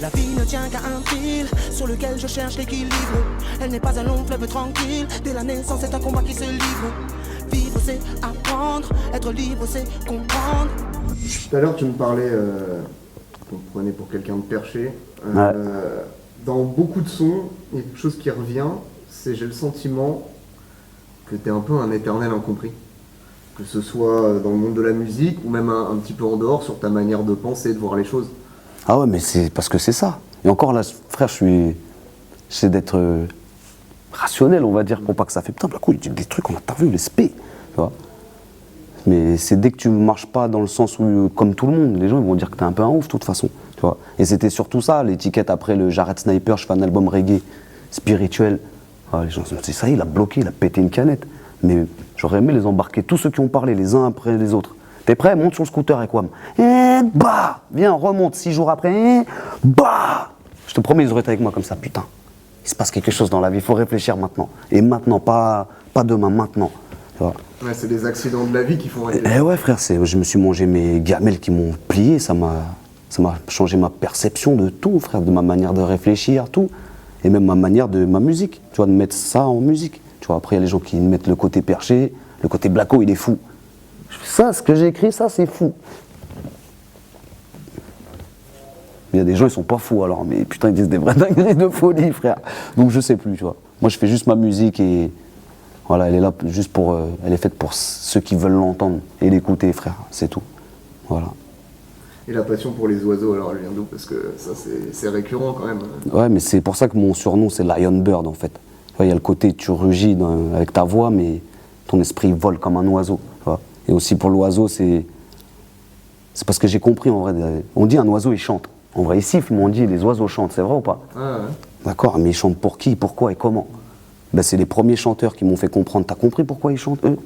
La vie ne tient qu'à un fil sur lequel je cherche l'équilibre. Elle n'est pas un long fleuve tranquille. Dès la naissance, c'est un combat qui se livre. Vivre, c'est apprendre. Être libre, c'est comprendre. Tout à l'heure, tu me parlais qu'on te prenait pour quelqu'un de perché. Ouais. Dans beaucoup de sons, il y a quelque chose qui revient, c'est j'ai le sentiment que tu es un peu un éternel incompris. Que ce soit dans le monde de la musique ou même un petit peu en dehors sur ta manière de penser, de voir les choses. Ah ouais, mais c'est parce que c'est ça. Et encore là, frère, j'essaie d'être rationnel, on va dire, pour pas que ça fait putain, d'un coup, il dit des trucs, on a pas vu, les spé, tu vois. Mais c'est dès que tu marches pas dans le sens où, comme tout le monde, les gens ils vont dire que t'es un peu un ouf, de toute façon, tu vois. Et c'était surtout ça, l'étiquette après le j'arrête Sniper, je fais un album reggae spirituel. Ah, les gens se disent, ça y est, il a bloqué, il a pété une canette. Mais j'aurais aimé les embarquer, tous ceux qui ont parlé, les uns après les autres. T'es prêt? Monte sur le scooter avec Wam. Bah! Viens, remonte 6 jours après. Bah! Je te promets, ils auraient été avec moi comme ça, putain. Il se passe quelque chose dans la vie, il faut réfléchir maintenant. Et maintenant, pas demain, maintenant. Tu vois. Ouais, c'est des accidents de la vie qui font arriver. Eh ouais, frère, je me suis mangé mes gamelles qui m'ont plié, ça m'a changé ma perception de tout, frère, de ma manière de réfléchir, tout. Et même ma manière de ma musique, tu vois, de mettre ça en musique. Tu vois, après, il y a les gens qui mettent le côté perché, le côté blacko, il est fou. Ça, ce que j'ai écrit, ça, c'est fou. Il y a des gens, ils sont pas fous alors, mais putain, ils disent des vraies dingueries de folie, frère. Donc je sais plus, tu vois. Moi, je fais juste ma musique et voilà, elle est là juste pour, elle est faite pour ceux qui veulent l'entendre et l'écouter, frère. C'est tout. Voilà. Et la passion pour les oiseaux, alors elle vient d'où? Parce que ça, c'est récurrent quand même. Ouais, mais c'est pour ça que mon surnom, c'est Lion Bird, en fait. Tu vois, il y a le côté, tu rugis avec ta voix, mais ton esprit vole comme un oiseau, tu vois. Et aussi pour l'oiseau, c'est parce que j'ai compris, en vrai. On dit un oiseau, il chante. En vrai, il siffle, mais on dit les oiseaux chantent, c'est vrai ou pas? Ah ouais. D'accord, mais ils chantent pour qui, pourquoi et comment? Ben, c'est les premiers chanteurs qui m'ont fait comprendre. T'as compris pourquoi ils chantent, eux?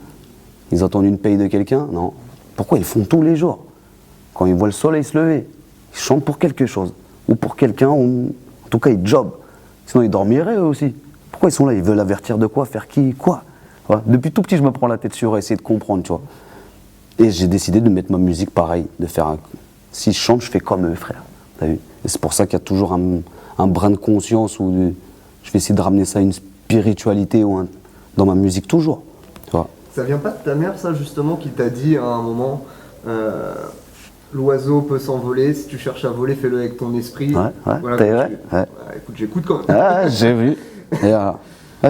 Ils attendent une paye de quelqu'un? Non. Pourquoi ils font tous les jours? Quand ils voient le soleil se lever, ils chantent pour quelque chose. Ou pour quelqu'un, ou en tout cas, ils jobent. Sinon, ils dormiraient, eux aussi. Pourquoi ils sont là? Ils veulent avertir de quoi? Faire qui? Quoi? Voilà. Depuis tout petit, je me prends la tête sur eux, essayer de comprendre, tu vois. Et j'ai décidé de mettre ma musique pareil, de faire un... Si je chante, je fais comme eux, frère. T'as vu? Et c'est pour ça qu'il y a toujours un brin de conscience où je vais essayer de ramener ça à une spiritualité dans ma musique, toujours. Tu vois? Ça vient pas de ta mère, ça, justement, qui t'a dit à un moment l'oiseau peut s'envoler, si tu cherches à voler, fais-le avec ton esprit. Ouais, Voilà, t'es vrai? Ouais. Écoute, j'écoute quand même. Ah, j'ai vu. Et,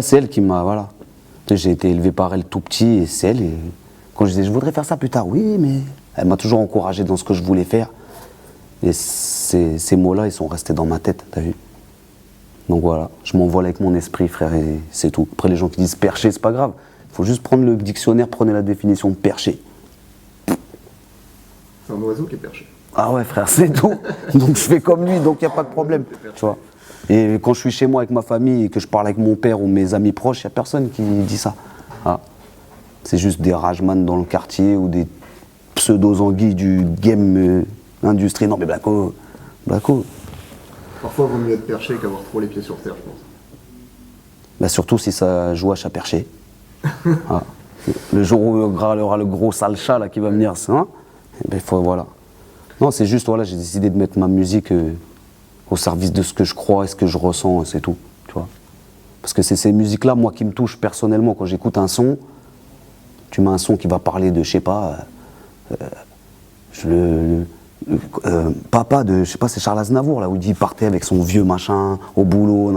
c'est elle qui m'a... Voilà. J'ai été élevé par elle tout petit et c'est elle. Et quand je disais, je voudrais faire ça plus tard, oui, mais elle m'a toujours encouragé dans ce que je voulais faire. Et ces mots-là, ils sont restés dans ma tête, t'as vu? Donc voilà, je m'envole avec mon esprit, frère, et c'est tout. Après, les gens qui disent perché, c'est pas grave. Il faut juste prendre le dictionnaire, prenez la définition de perché. C'est un oiseau qui est perché. Ah ouais, frère, c'est tout. Donc je fais comme lui, donc il n'y a pas de problème, tu vois. Et quand je suis chez moi avec ma famille et que je parle avec mon père ou mes amis proches, il n'y a personne qui dit ça. Ah. C'est juste des rageman dans le quartier ou des pseudo-anguilles du game industrie. Non mais Blacko. Parfois, il vaut mieux être perché qu'avoir trop les pieds sur terre, je pense. Bah surtout si ça joue à chat perché. Ah. Le jour où il y aura le gros sale chat là, qui va venir, hein, et ben, voilà. Non, c'est juste, voilà, j'ai décidé de mettre ma musique au service de ce que je crois et ce que je ressens, c'est tout, tu vois. Parce que c'est ces musiques-là, moi, qui me touchent personnellement. Quand j'écoute un son, tu mets un son qui va parler de, je sais pas, Papa de, je sais pas, c'est Charles Aznavour, là, où il partait avec son vieux machin au boulot,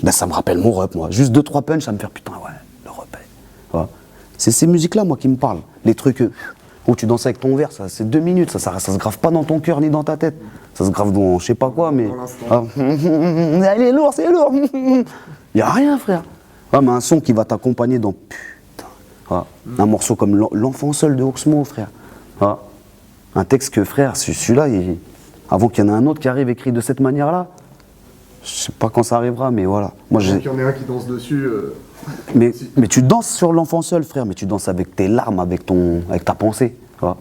ben, ça me rappelle mon rep, moi. Juste 2-3 punch, ça me fait putain, ouais, le rep. Voilà. C'est ces musiques-là, moi, qui me parlent. Les trucs où tu danses avec ton verre, ça, c'est 2 minutes, ça se grave pas dans ton cœur ni dans ta tête. Ça se grave dans je sais pas quoi, mais. Elle est lourde, c'est lourd. Y a rien, frère. Ouais, mais un son qui va t'accompagner dans putain. Voilà. Un morceau comme L'Enfant Seul de Oxmo, frère. Voilà. Un texte que, frère, celui-là, avant qu'il y en ait un autre qui arrive écrit de cette manière-là, je sais pas quand ça arrivera, mais voilà. Moi, il y en a un qui danse dessus. Mais tu danses sur L'Enfant Seul, frère, mais tu danses avec tes larmes, avec ta pensée. Voilà.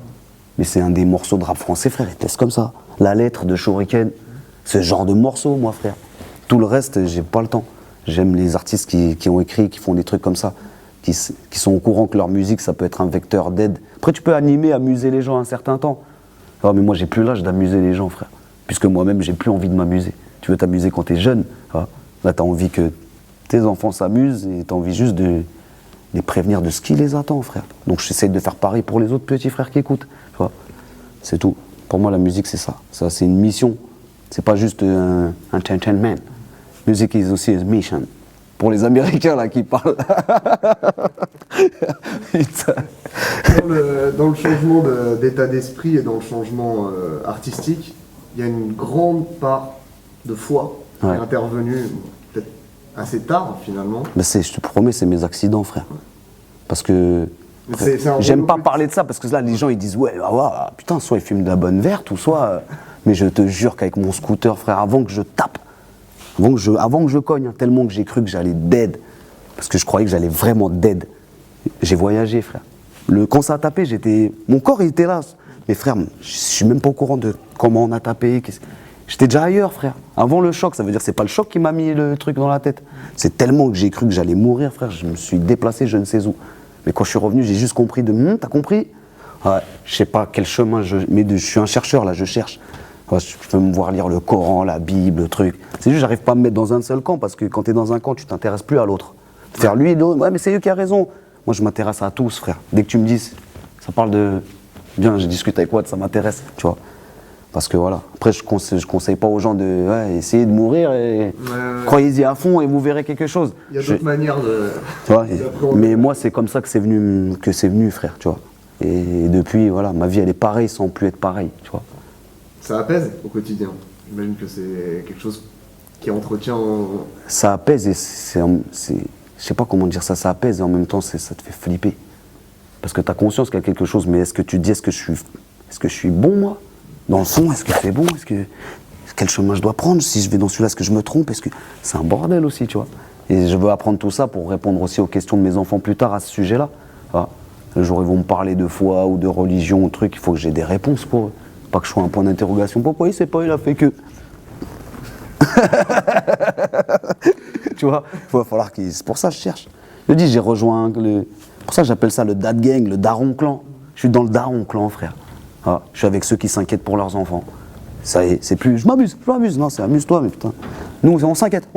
Mais c'est un des morceaux de rap français, frère, il te laisse comme ça. La lettre de Shuriken, ce genre de morceau, moi, frère. Tout le reste, j'ai pas le temps. J'aime les artistes qui ont écrit, qui font des trucs comme ça, qui sont au courant que leur musique, ça peut être un vecteur d'aide. Après, tu peux animer, amuser les gens un certain temps. Alors, mais moi, j'ai plus l'âge d'amuser les gens, frère. Puisque moi-même, j'ai plus envie de m'amuser. Tu veux t'amuser quand t'es jeune. Voilà. Là, t'as envie que tes enfants s'amusent et t'as envie juste de les prévenir de ce qui les attend, frère. Donc j'essaie de faire pareil pour les autres petits frères qui écoutent. Tu vois. C'est tout. Pour moi, la musique, c'est ça. Ça, c'est une mission. C'est pas juste un entertainment. Music is aussi a mission. Pour les Américains, là, qui parlent. Dans le changement d'état d'esprit et dans le changement artistique, il y a une grande part de foi qui est intervenue peut-être assez tard, finalement. Mais je te promets, c'est mes accidents, frère. Parce que c'est j'aime pas parler de ça, parce que là, les gens, ils disent, ouais, putain, soit ils fument de la bonne verte, ou soit... mais je te jure qu'avec mon scooter, frère, avant que je tape, avant que je cogne, hein, tellement que j'ai cru que j'allais dead, parce que je croyais que j'allais vraiment dead, j'ai voyagé, frère. Quand ça a tapé, mon corps, il était là. Mais frère, je suis même pas au courant de comment on a tapé. J'étais déjà ailleurs, frère. Avant le choc, ça veut dire que c'est pas le choc qui m'a mis le truc dans la tête. C'est tellement que j'ai cru que j'allais mourir, frère. Je me suis déplacé, je ne sais où. Mais quand je suis revenu, j'ai juste compris t'as compris? Ouais, je sais pas quel chemin, mais je suis un chercheur, là, je cherche. Ouais, je peux me voir lire le Coran, la Bible, le truc. C'est juste, j'arrive pas à me mettre dans un seul camp, parce que quand t'es dans un camp, tu t'intéresses plus à l'autre. Faire lui et l'autre, ouais, mais c'est eux qui a raison. Moi, je m'intéresse à tous, frère. Dès que tu me dis, ça parle de... Bien, je discute avec Watt, ça m'intéresse, tu vois. Parce que voilà, après je conseille pas aux gens de essayer de mourir et croyez-y à fond et vous verrez quelque chose. Il y a d'autres manières de... Tu vois, mais moi c'est comme ça que c'est venu, frère, tu vois. Et depuis, voilà, ma vie elle est pareille sans plus être pareille, tu vois. Ça apaise au quotidien. J'imagine que c'est quelque chose qui entretient... Ça apaise et je sais pas comment dire ça, ça apaise et en même temps ça te fait flipper. Parce que tu as conscience qu'il y a quelque chose, mais est-ce que tu te dis, est-ce que je suis bon, moi? Dans le fond, est-ce que c'est bon? Quel chemin je dois prendre? Si je vais dans celui-là, est-ce que je me trompe? C'est un bordel aussi, tu vois. Et je veux apprendre tout ça pour répondre aussi aux questions de mes enfants plus tard à ce sujet-là. Voilà. Le jour où ils vont me parler de foi ou de religion ou truc, il faut que j'ai des réponses pour eux. Pas que je sois un point d'interrogation. Pourquoi il sait pas, il a fait que... Tu vois, il va falloir qu'il... C'est pour ça que je cherche. Je dis, j'ai rejoint pour ça j'appelle ça le dad gang, le daron clan. Je suis dans le daron clan, frère. Ah, je suis avec ceux qui s'inquiètent pour leurs enfants. Ça y est, c'est plus je m'amuse. Non, c'est amuse-toi, mais putain. Nous, on s'inquiète.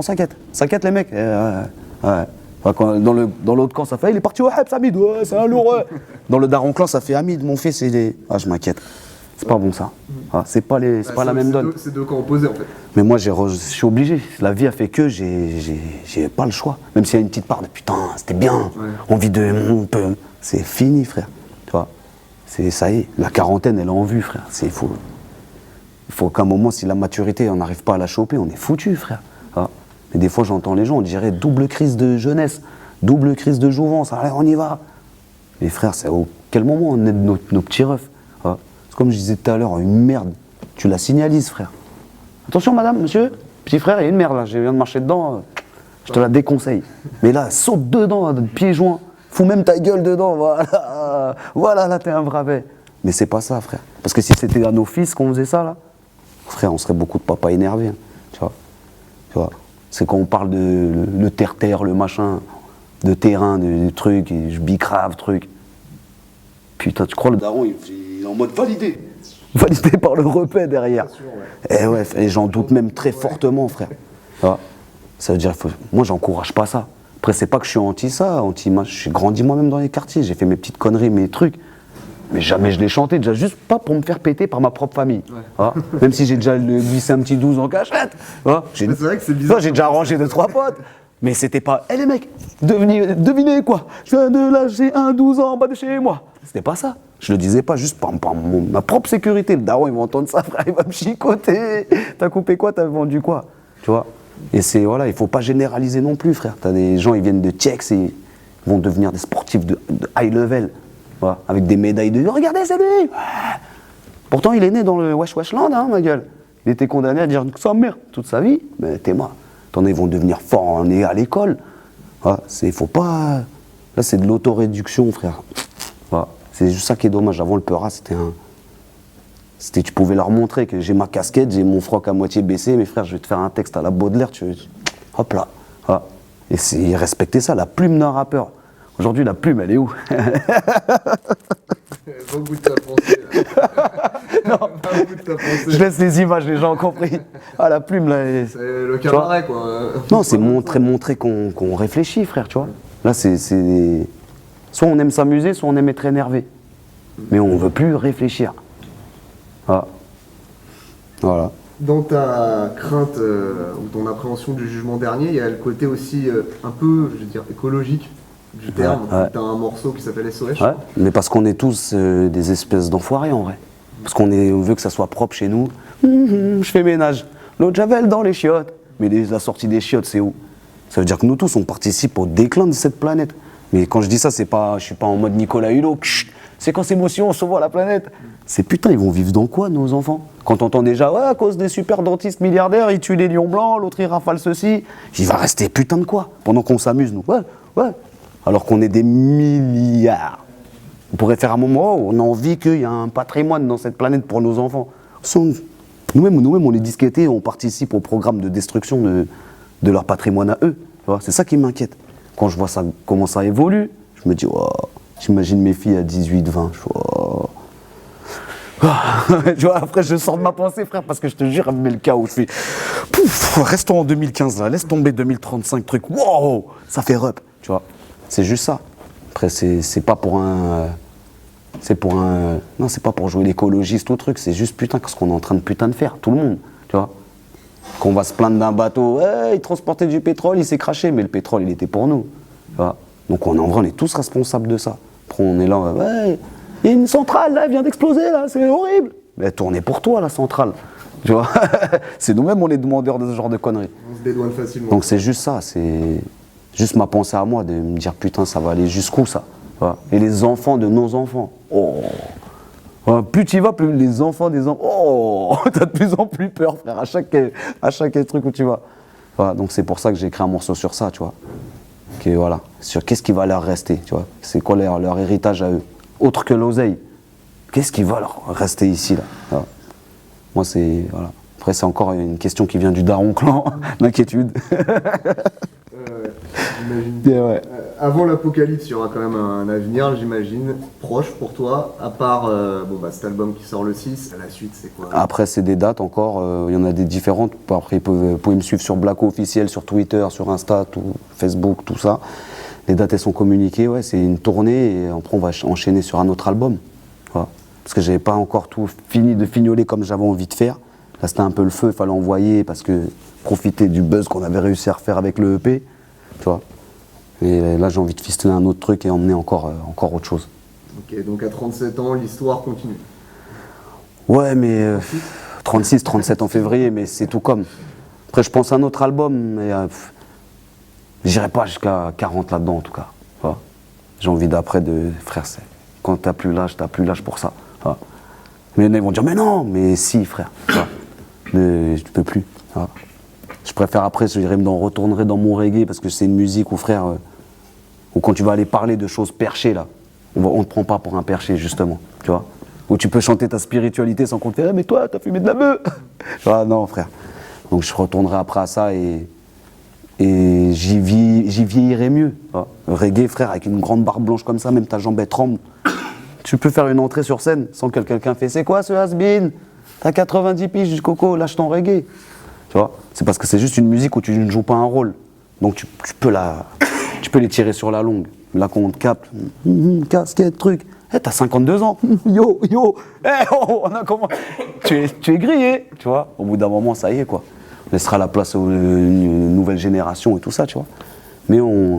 S'inquiète les mecs. Ouais. Enfin, dans l'autre camp, ça fait il est parti au Habs, Hamid, ouais, c'est un lourd. Ouais. Dans le daron clan, ça fait Hamid, mon fils, je m'inquiète. C'est pas bon ça. Ah, c'est pas la même donne. C'est deux camps opposés en fait. Mais moi, je suis obligé. La vie a fait que j'ai pas le choix. Même s'il y a une petite part de putain, c'était bien, envie de. C'est fini, frère. Tu vois. Ça y est, la quarantaine, elle est en vue, frère. Il faut qu'à un moment, si la maturité, on n'arrive pas à la choper, on est foutu, frère. Ah. Mais des fois, j'entends les gens, on dirait double crise de jeunesse, double crise de jouvence. Allez, on y va. Mais frère, c'est au quel moment on aide nos petits refs. Ah. C'est comme je disais tout à l'heure, une merde, tu la signalises, frère. Attention, madame, monsieur, petit frère, il y a une merde là, je viens de marcher dedans, je te la déconseille. Mais là, saute dedans, pieds joints, fous même ta gueule dedans, voilà, là, t'es un bravet. Mais c'est pas ça, frère. Parce que si c'était à nos fils qu'on faisait ça, là, frère, on serait beaucoup de papas énervés, hein, tu vois. C'est quand on parle de le terre-terre, le machin, de terrain, de trucs, et je bicrave, truc. Putain, tu crois le daron, il est en mode validé par le repère derrière. Sûr, ouais. Et j'en doute même très fortement, frère. Ah, ça veut dire, moi, j'encourage pas ça. Après, c'est pas que je suis anti-ça, j'ai grandi moi-même dans les quartiers, j'ai fait mes petites conneries, mes trucs. Mais jamais je l'ai chanté, déjà juste pas pour me faire péter par ma propre famille. Ouais. Ah, même si j'ai déjà glissé un petit 12 en cachette. Ah, c'est vrai que c'est bizarre. J'ai déjà arrangé 2-3 potes. Mais c'était pas, les mecs, devinez quoi, je viens de lâcher un 12 ans en bas de chez moi. C'était pas ça. Je le disais pas juste par ma propre sécurité. Le daron, il va entendre ça, frère, il va me chicoter. T'as coupé quoi, t'as vendu quoi, tu vois. Et il faut pas généraliser non plus, frère. T'as des gens, ils viennent de Tchex et ils vont devenir des sportifs de high level, voilà, avec des médailles de... Regardez, c'est lui. Ouais. Pourtant, il est né dans le Wesh Weshland, hein, ma gueule. Il était condamné à dire sa mère toute sa vie, mais t'es mort. Attendez, ils vont devenir forts à l'école. Voilà, faut pas... Là, c'est de l'autoréduction, frère. Voilà. C'est juste ça qui est dommage. Avant, le Peura, tu pouvais leur montrer que j'ai ma casquette, j'ai mon froc à moitié baissé, mais frère, je vais te faire un texte à la Baudelaire, hop là. Voilà. Et ils respectaient ça, la plume d'un rappeur. Aujourd'hui, la plume, elle est où? Va au bout de ta pensée. Là. Va au bout de ta pensée. Je laisse les images, les gens ont compris. Ah, la plume, là. C'est le cabaret, quoi. Non, c'est montrer qu'on réfléchit, frère, tu vois. Là, c'est. Soit on aime s'amuser, soit on aime être énervé. Mais on veut plus réfléchir. Ah. Voilà. Dans ta crainte ou ton appréhension du jugement dernier, il y a le côté aussi un peu, je veux dire, écologique du terme. Ouais. T'as un morceau qui s'appelle SOS. Ouais, mais parce qu'on est tous des espèces d'enfoirés en vrai. Parce on veut que ça soit propre chez nous. Je fais ménage. L'eau de Javel dans les chiottes. Mais la sortie des chiottes, c'est où? Ça veut dire que nous tous, on participe au déclin de cette planète. Mais quand je dis ça, je suis pas en mode Nicolas Hulot. Séquence émotion, on sauve la planète. C'est putain, ils vont vivre dans quoi, nos enfants? Quand on entend déjà, ouais, à cause des super dentistes milliardaires, ils tuent les lions blancs, l'autre il rafale ceci. Il va rester putain de quoi? Pendant qu'on s'amuse, nous. Ouais. Alors qu'on est des milliards. On pourrait faire un moment où on a envie qu'il y ait un patrimoine dans cette planète pour nos enfants. Nous-mêmes, on est disquettés, on participe au programme de destruction de leur patrimoine à eux. C'est ça qui m'inquiète. Quand je vois ça, comment ça évolue, je me dis, oh, j'imagine mes filles à 18, 20. Tu vois, après je sors de ma pensée, frère, parce que je te jure, elle me met le chaos. Je fais, pouf, restons en 2015 là, laisse tomber 2035, truc, wow, ça fait rep, tu vois. C'est juste ça. Après, c'est pas pour un. Non, c'est pas pour jouer l'écologiste ou truc, c'est juste putain, ce qu'on est en train de faire, tout le monde, tu vois. Qu'on va se plaindre d'un bateau, ouais, il transportait du pétrole, il s'est craché, mais le pétrole, il était pour nous, tu vois. Donc en vrai, on est tous responsables de ça. Après, on est là, ouais, il y a une centrale là, elle vient d'exploser là, c'est horrible. Mais tournez pour toi, la centrale, tu vois. C'est nous-mêmes, on est demandeurs de ce genre de conneries. On se dédouane facilement. Donc c'est juste ça, c'est juste ma pensée à moi, de me dire putain, ça va aller jusqu'où ça, tu vois. Et les enfants de nos enfants, oh. Plus tu y vas, plus les enfants des enfants, oh, t'as de plus en plus peur, frère, à chaque truc où tu vas. Voilà, donc c'est pour ça que j'ai écrit un morceau sur ça, tu vois. Voilà, sur qu'est-ce qui va leur rester, tu vois. C'est quoi leur héritage à eux, autre que l'oseille. Qu'est-ce qui va leur rester ici, là, voilà. Moi, c'est... Voilà. Après, c'est encore une question qui vient du daron clan, l'inquiétude. J'imagine. Ouais. Avant l'apocalypse, il y aura quand même un avenir, j'imagine, proche pour toi, à part cet album qui sort le 6, la suite c'est quoi? Après c'est des dates encore, il y en a des différentes, après vous pouvez me suivre sur Blacko officiel, sur Twitter, sur Insta, Facebook, tout ça. Les dates elles sont communiquées, ouais, c'est une tournée et après on va enchaîner sur un autre album. Voilà. Parce que j'avais pas encore tout fini de fignoler comme j'avais envie de faire. Là c'était un peu le feu, il fallait envoyer parce que profiter du buzz qu'on avait réussi à refaire avec le EP, tu vois. Et là, j'ai envie de ficeler un autre truc et emmener encore autre chose. Ok, donc à 37 ans, l'histoire continue. Ouais, mais 36, 37 en février, mais c'est tout comme. Après, je pense à un autre album, mais j'irai pas jusqu'à 40 là-dedans, en tout cas. Voilà. J'ai envie d'après de... Frère, quand t'as plus l'âge pour ça. Voilà. Mais ils vont dire, mais non, mais si, frère. Voilà. Mais je peux plus. Voilà. Je préfère après, retournerai dans mon reggae parce que c'est une musique où, frère, où quand tu vas aller parler de choses perchées, là, on te prend pas pour un perché, justement, tu vois. Où tu peux chanter ta spiritualité sans qu'on te dise, mais toi, t'as fumé de la beuh. Ah non, frère. Donc je retournerai après à ça et j'y vieillirai mieux. Voilà. Reggae, frère, avec une grande barbe blanche comme ça, même ta jambe elle tremble. Tu peux faire une entrée sur scène sans que quelqu'un fait, c'est quoi ce has-been? T'as 90 piges du coco, lâche ton reggae. Tu vois, c'est parce que c'est juste une musique où tu ne joues pas un rôle. Donc tu peux les tirer sur la longue. Là, quand on te capte, casquette, truc. T'as 52 ans. Yo, on a comment? Tu es grillé, tu vois. Au bout d'un moment, ça y est, quoi. On laissera la place aux nouvelles générations et tout ça, tu vois. Mais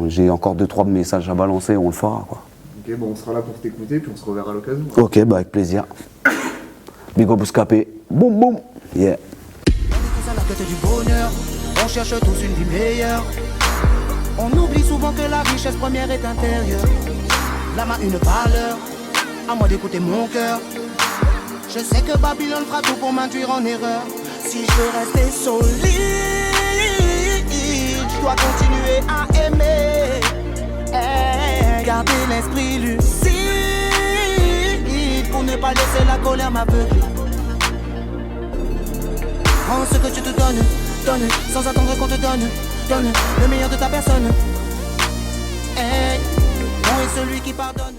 j'ai encore 2-3 messages à balancer, on le fera, quoi. Ok, bon, on sera là pour t'écouter, puis on se reverra à l'occasion. Ok, bah avec plaisir. Big up Bouscapé. Boum, boum. Yeah. À la quête du bonheur, on cherche tous une vie meilleure. On oublie souvent que la richesse première est intérieure. L'âme a une valeur, à moi d'écouter mon cœur. Je sais que Babylone fera tout pour m'induire en erreur. Si je veux rester solide, je dois continuer à aimer. Garder l'esprit lucide pour ne pas laisser la colère m'aveugler. Prends ce que tu te donnes, sans attendre qu'on te donne le meilleur de ta personne. Hey, bon est celui qui pardonne.